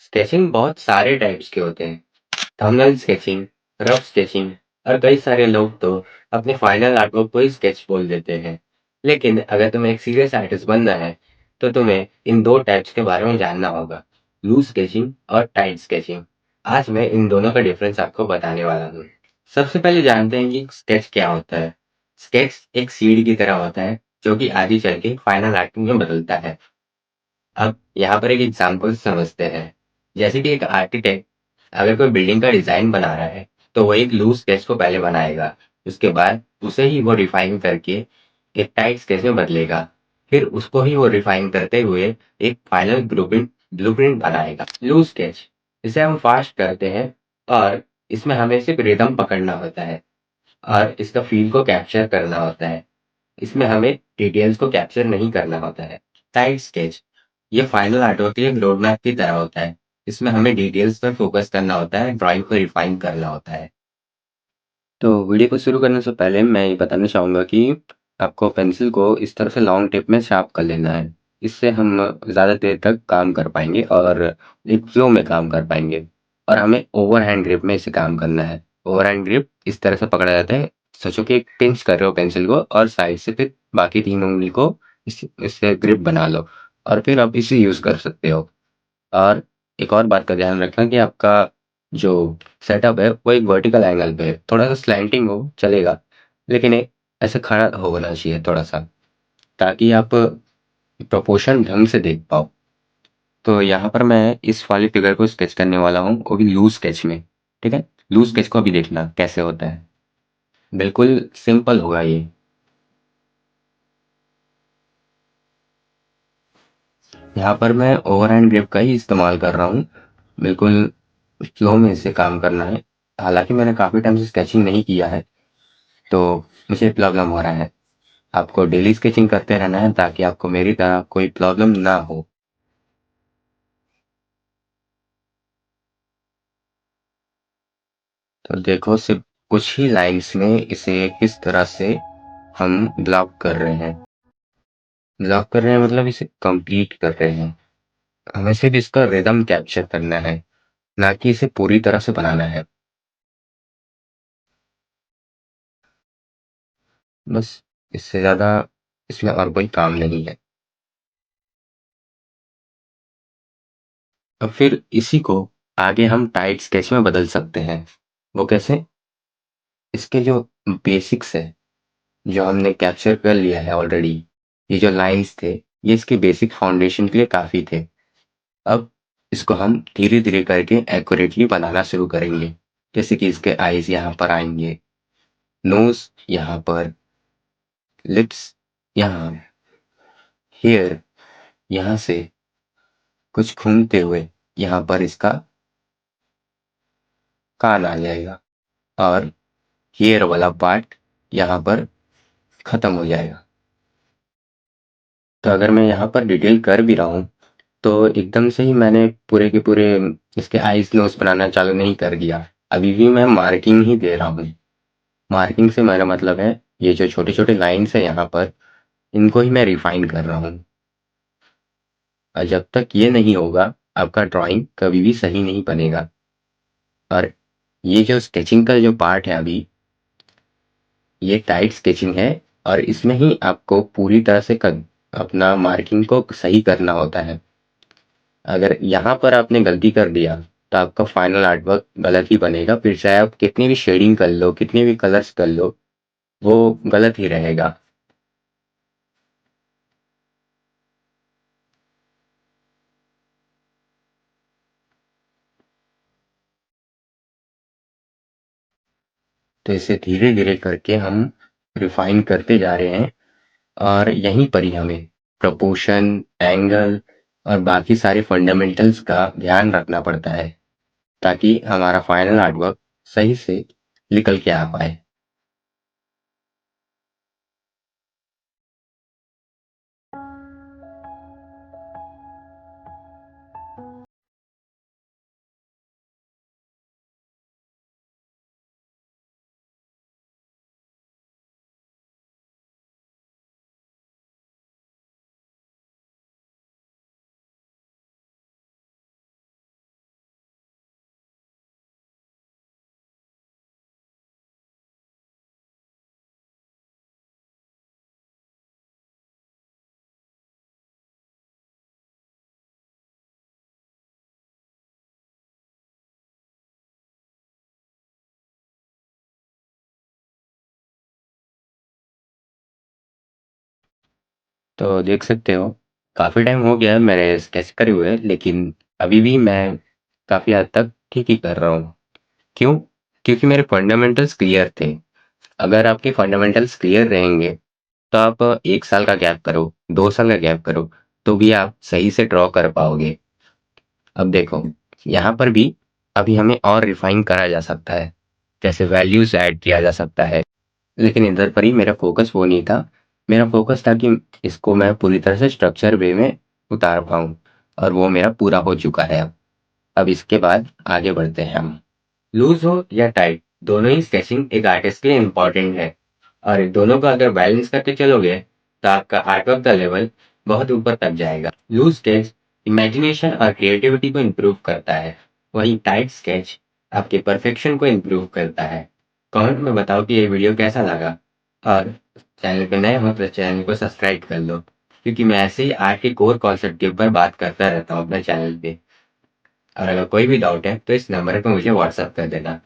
Sketching बहुत सारे types के होते हैं। थंबनेल स्केचिंग, रफ स्केचिंग और कई सारे लोग तो अपने फाइनल आर्टवर्क को ही स्केच बोल देते हैं। लेकिन अगर तुम्हें एक सीरियस आर्टिस्ट बनना है तो तुम्हें इन दो टाइप्स के बारे में जानना होगा, लूज स्केचिंग और टाइट स्केचिंग। आज मैं इन दोनों का डिफरेंस आपको बताने वाला हूँ। सबसे पहले जानते हैं कि स्केच क्या होता है। स्केच एक सीढ़ी की तरह होता है जो कि आगे चल के फाइनल आर्टिंग में बदलता है। अब यहाँ पर एक एग्जाम्पल समझते हैं। जैसे कि एक आर्किटेक्ट अगर कोई बिल्डिंग का डिजाइन बना रहा है तो वो एक लूज स्केच को पहले बनाएगा। उसके बाद उसे ही वो रिफाइन करके एक टाइट स्केच में बदलेगा। फिर उसको ही वो रिफाइन करते हुए एक फाइनल ब्लूप्रिंट बनाएगा। लूज स्केच इसे हम फास्ट करते हैं और इसमें हमें सिर्फ रिदम पकड़ना होता है और इसका फील को कैप्चर करना होता है। इसमें हमें डिटेल्स को कैप्चर नहीं करना होता है। टाइट स्केच ये फाइनल आर्टवर्क के लिए रोड मैप की तरह होता है। इसमें हमें डिटेल्स पर फोकस करना होता है, ड्राइंग को रिफाइन करना होता है। तो वीडियो को शुरू करने से पहले मैं ये बताना चाहूँगा कि आपको पेंसिल को इस तरह से लॉन्ग टिप में शार्प कर लेना है। इससे हम ज़्यादा देर तक काम कर पाएंगे और एक फ्लो में काम कर पाएंगे। और हमें ओवर हैंड ग्रिप में इसे काम करना है। ओवर हैंड ग्रिप इस तरह से पकड़ा जाता है, सोचो कि एक पिंच कर रहे हो पेंसिल को और साइड से फिर बाकी तीन उंगली को इससे ग्रिप बना लो और फिर आप इसे यूज़ कर सकते हो। और एक और बात का ध्यान रखना कि आपका जो सेटअप है वो एक वर्टिकल एंगल पे है। थोड़ा सा स्लैंटिंग हो चलेगा, लेकिन एक ऐसे खड़ा होना चाहिए थोड़ा सा, ताकि आप प्रोपोर्शन ढंग से देख पाओ। तो यहाँ पर मैं इस वाली फिगर को स्केच करने वाला हूँ, वो भी लूज स्केच में। ठीक है, लूज स्केच को अभी देखना कैसे होता है। बिल्कुल सिंपल होगा ये। यहाँ पर मैं ओवर हैंड ग्रिप का ही इस्तेमाल कर रहा हूँ। बिल्कुल फ्लो में इसे काम करना है। हालांकि मैंने काफ़ी टाइम से स्केचिंग नहीं किया है तो मुझे प्रॉब्लम हो रहा है। आपको डेली स्केचिंग करते रहना है ताकि आपको मेरी तरह कोई प्रॉब्लम ना हो। तो देखो, सिर्फ कुछ ही लाइंस में इसे किस तरह से हम ब्लॉक कर रहे हैं। ब्लॉक कर रहे हैं मतलब इसे कंप्लीट कर रहे हैं। हमें सिर्फ इसका रिदम कैप्चर करना है, ना कि इसे पूरी तरह से बनाना है। बस, इससे ज्यादा इसमें और कोई काम नहीं है। अब फिर इसी को आगे हम टाइट स्केच में बदल सकते हैं। वो कैसे? इसके जो बेसिक्स है, जो हमने कैप्चर कर लिया है ऑलरेडी, ये जो लाइंस थे ये इसके बेसिक फाउंडेशन के लिए काफी थे। अब इसको हम धीरे धीरे करके एक्यूरेटली बनाना शुरू करेंगे। जैसे कि इसके आईज यहाँ पर आएंगे, नोज यहाँ पर, लिप्स यहाँ, हेयर यहाँ से कुछ घूमते हुए यहाँ पर इसका कान आ जाएगा और हेयर वाला पार्ट यहाँ पर खत्म हो जाएगा। तो अगर मैं यहाँ पर डिटेल कर भी रहा हूँ तो एकदम से ही मैंने पूरे के पूरे इसके आईज नोज बनाना चालू नहीं कर दिया। अभी भी मैं मार्किंग ही दे रहा हूँ। मार्किंग से मेरा मतलब है ये जो छोटे छोटे लाइंस है यहाँ पर, इनको ही मैं रिफाइन कर रहा हूँ। और जब तक ये नहीं होगा आपका ड्राइंग कभी भी सही नहीं बनेगा। और ये जो स्केचिंग का जो पार्ट है अभी, ये टाइट स्केचिंग है और इसमें ही आपको पूरी तरह से अपना मार्किंग को सही करना होता है। अगर यहाँ पर आपने गलती कर दिया तो आपका फाइनल आर्टवर्क गलत ही बनेगा। फिर चाहे आप कितनी भी शेडिंग कर लो, कितने भी कलर्स कर लो, वो गलत ही रहेगा। तो इसे धीरे धीरे करके हम रिफाइन करते जा रहे हैं और यहीं पर ही हमें प्रोपोर्शन, एंगल और बाकी सारे फंडामेंटल्स का ध्यान रखना पड़ता है ताकि हमारा फाइनल आर्टवर्क सही से निकल के आ पाए। तो देख सकते हो, काफ़ी टाइम हो गया है मेरे स्केच करे हुए, लेकिन अभी भी मैं काफ़ी हद तक ठीक ही कर रहा हूँ। क्यों? क्योंकि मेरे फंडामेंटल्स क्लियर थे। अगर आपके फंडामेंटल्स क्लियर रहेंगे, तो आप 1 साल का गैप करो, 2 साल का गैप करो, तो भी आप सही से ड्रॉ कर पाओगे। अब देखो, यहाँ पर भी अभी हमें और रिफाइन करा जा सकता है, जैसे वैल्यूज़ ऐड किया जा सकता है। लेकिन इधर पर ही मेरा फ़ोकस वो नहीं था। मेरा फ़ोकस था कि इसको मैं पूरी तरह से स्ट्रक्चर वे में उतार पाऊँ, और वो मेरा पूरा हो चुका है अब। अब इसके बाद आगे बढ़ते हैं हम। लूज़ हो या टाइट, दोनों ही स्केचिंग एक आर्टिस्ट के लिए इम्पोर्टेंट है, और इन दोनों का अगर बैलेंस करके चलोगे, तो आपका आर्टवर्क का लेवल बहुत ऊपर तक जाएगा। लूज स्केच इमेजिनेशन और क्रिएटिविटी को इम्प्रूव करता है, वहीं टाइट स्केच आपके परफेक्शन को इम्प्रूव करता है। कमेंट में बताओ कि ये वीडियो कैसा लगा, और चैनल पे नए हो तो चैनल को सब्सक्राइब कर लो, क्योंकि मैं ऐसे ही आर्ट के कोर कॉन्सेप्ट के ऊपर बात करता रहता हूँ अपने चैनल पे। और अगर कोई भी डाउट है तो इस नंबर पे मुझे व्हाट्सएप कर देना।